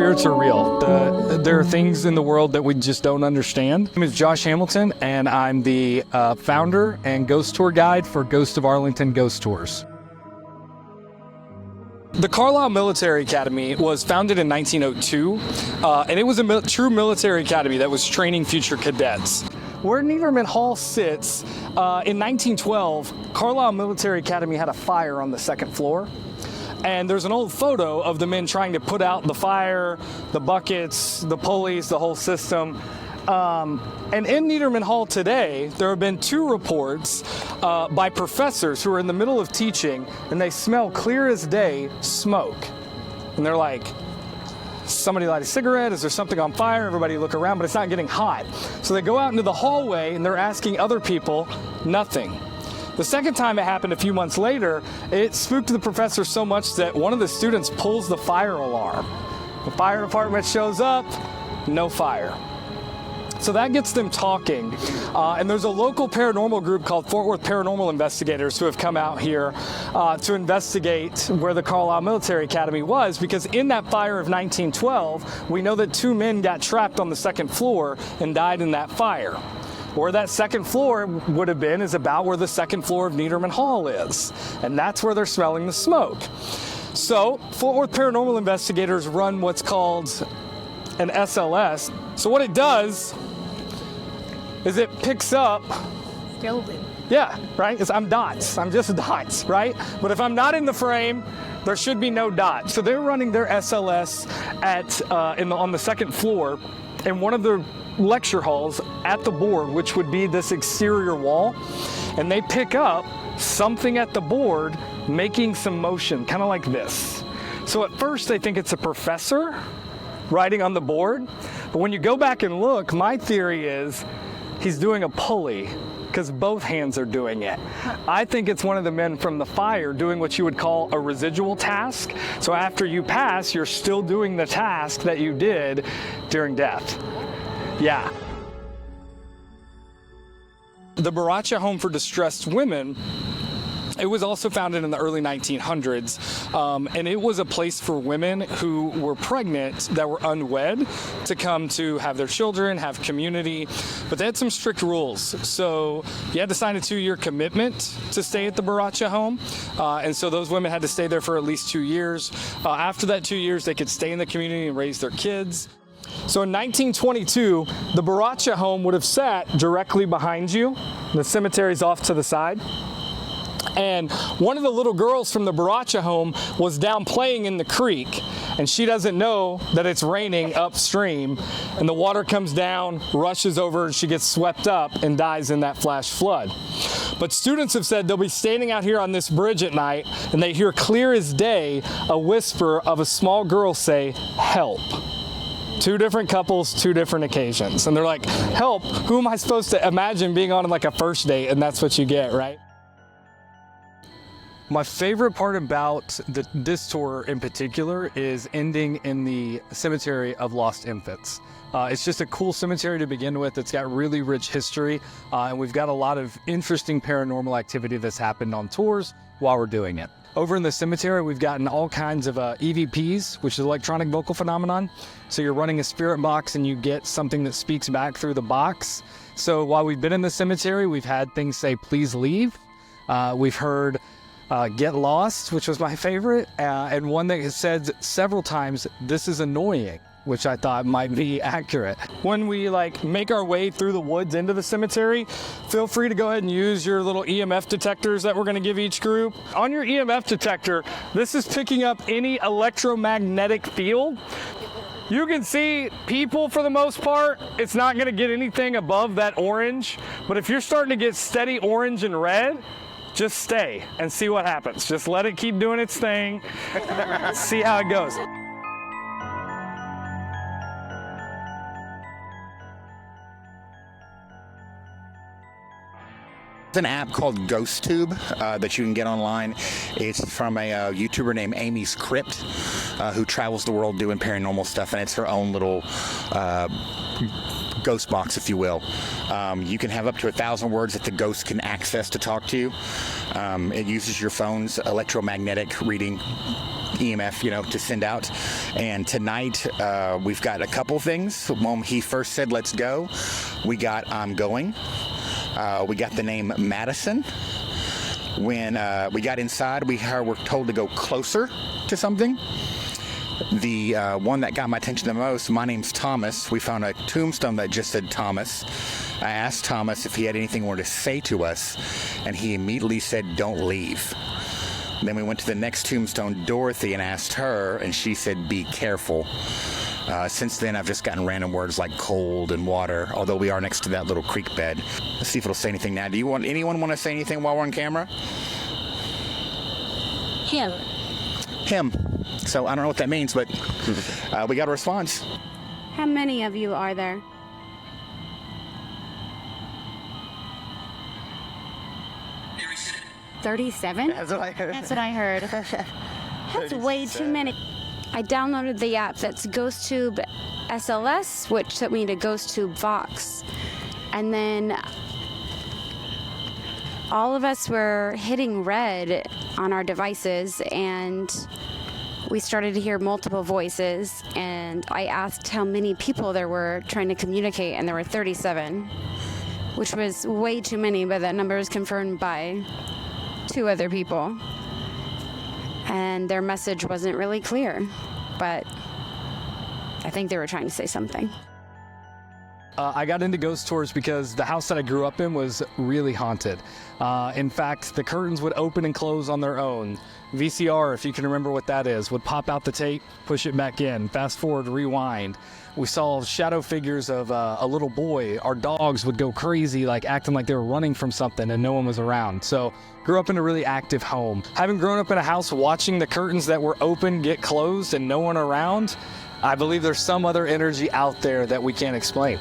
spirits are real. There are things in the world that we just don't understand. My name is Josh Hamilton, and I'm the founder and ghost tour guide for Ghost of Arlington Ghost Tours. The Carlisle Military Academy was founded in 1902, and it was a true military academy that was training future cadets. Where Niederman Hall sits, in 1912, Carlisle Military Academy had a fire on the second floor. And there's an old photo of the men trying to put out the fire, the buckets, the pulleys, the whole system. And in Niederman Hall today, there have been 2 reports by professors who are in the middle of teaching, and they smell clear as day smoke. And they're like, somebody light a cigarette? Is there something on fire? Everybody look around, but it's not getting hot. So they go out into the hallway, and they're asking other people, nothing. The second time it happened a few months later, it spooked the professor so much that one of the students pulls the fire alarm. The fire department shows up, no fire. So that gets them talking, and there's a local paranormal group called Fort Worth Paranormal Investigators who have come out here to investigate where the Carlisle Military Academy was, because in that fire of 1912, we know that 2 men got trapped on the second floor and died in that fire. Where that second floor would have been is about where the second floor of Niederman Hall is, and that's where they're smelling the smoke. So Fort Worth Paranormal Investigators run what's called an SLS. So what it does is it picks up skeleton. Yeah, right? I'm dots. I'm just dots, right? But if I'm not in the frame, there should be no dots. So they're running their SLS on the second floor in one of the lecture halls at the board, which would be this exterior wall, and they pick up something at the board making some motion, kind of like this. So at first they think it's a professor writing on the board, but when you go back and look, my theory is he's doing a pulley because both hands are doing it. I think it's one of the men from the fire doing what you would call a residual task. So after you pass, you're still doing the task that you did during death. Yeah. The Baracha Home for Distressed Women, it was also founded in the early 1900s, and it was a place for women who were pregnant that were unwed to come to have their children, have community, but they had some strict rules. So you had to sign a 2-year commitment to stay at the Baracha Home, and so those women had to stay there for at least 2 years. After that 2 years, they could stay in the community and raise their kids. So in 1922, the Baracha Home would have sat directly behind you. The cemetery's off to the side. And one of the little girls from the Baracha Home was down playing in the creek, and she doesn't know that it's raining upstream, and the water comes down, rushes over, and she gets swept up and dies in that flash flood. But students have said they'll be standing out here on this bridge at night, and they hear clear as day a whisper of a small girl say, "Help." 2 different couples, 2 different occasions. And they're like, help, who am I supposed to imagine being on like a first date? And that's what you get, right? My favorite part about this tour in particular is ending in the Cemetery of Lost Infants. It's just a cool cemetery to begin with. It's got really rich history, and we've got a lot of interesting paranormal activity that's happened on tours while we're doing it. Over in the cemetery, we've gotten all kinds of EVPs, which is electronic vocal phenomenon. So you're running a spirit box and you get something that speaks back through the box. So while we've been in the cemetery, we've had things say, please leave. We've heard get lost, which was my favorite, and one that has said several times, this is annoying, which I thought might be accurate. When we make our way through the woods into the cemetery, feel free to go ahead and use your little EMF detectors that we're gonna give each group. On your EMF detector, this is picking up any electromagnetic field. You can see people for the most part, it's not gonna get anything above that orange, but if you're starting to get steady orange and red, just stay and see what happens. Just let it keep doing its thing, see how it goes. An app called GhostTube that you can get online. It's from a YouTuber named Amy's Crypt who travels the world doing paranormal stuff, and it's her own little ghost box, if you will. You can have up to 1,000 words that the ghost can access to talk to you. It uses your phone's electromagnetic reading EMF, to send out. And tonight, we've got a couple things. When he first said, let's go, we got I'm going. We got the name Madison. When we got inside, we were told to go closer to something. The one that got my attention the most, my name's Thomas. We found a tombstone that just said Thomas. I asked Thomas if he had anything more to say to us, and he immediately said, don't leave. Then we went to the next tombstone, Dorothy, and asked her, and she said, be careful. Since then, I've just gotten random words like cold and water, although we are next to that little creek bed. Let's see if it'll say anything now. Anyone want to say anything while we're on camera? Him. So I don't know what that means, but we got a response. How many of you are there? $37? That's what I heard. That's what I heard. That's way too many. I downloaded the app that's GhostTube SLS, which took me to GhostTube Vox. And then all of us were hitting red on our devices, and we started to hear multiple voices. And I asked how many people there were trying to communicate, and there were 37, which was way too many, but that number was confirmed by 2 other people. And their message wasn't really clear, but I think they were trying to say something. I got into ghost tours because the house that I grew up in was really haunted. In fact, the curtains would open and close on their own. VCR, if you can remember what that is, would pop out the tape, push it back in, fast forward, rewind. We saw shadow figures of a little boy. Our dogs would go crazy, like acting like they were running from something and no one was around. So grew up in a really active home. Having grown up in a house watching the curtains that were open get closed and no one around, I believe there's some other energy out there that we can't explain.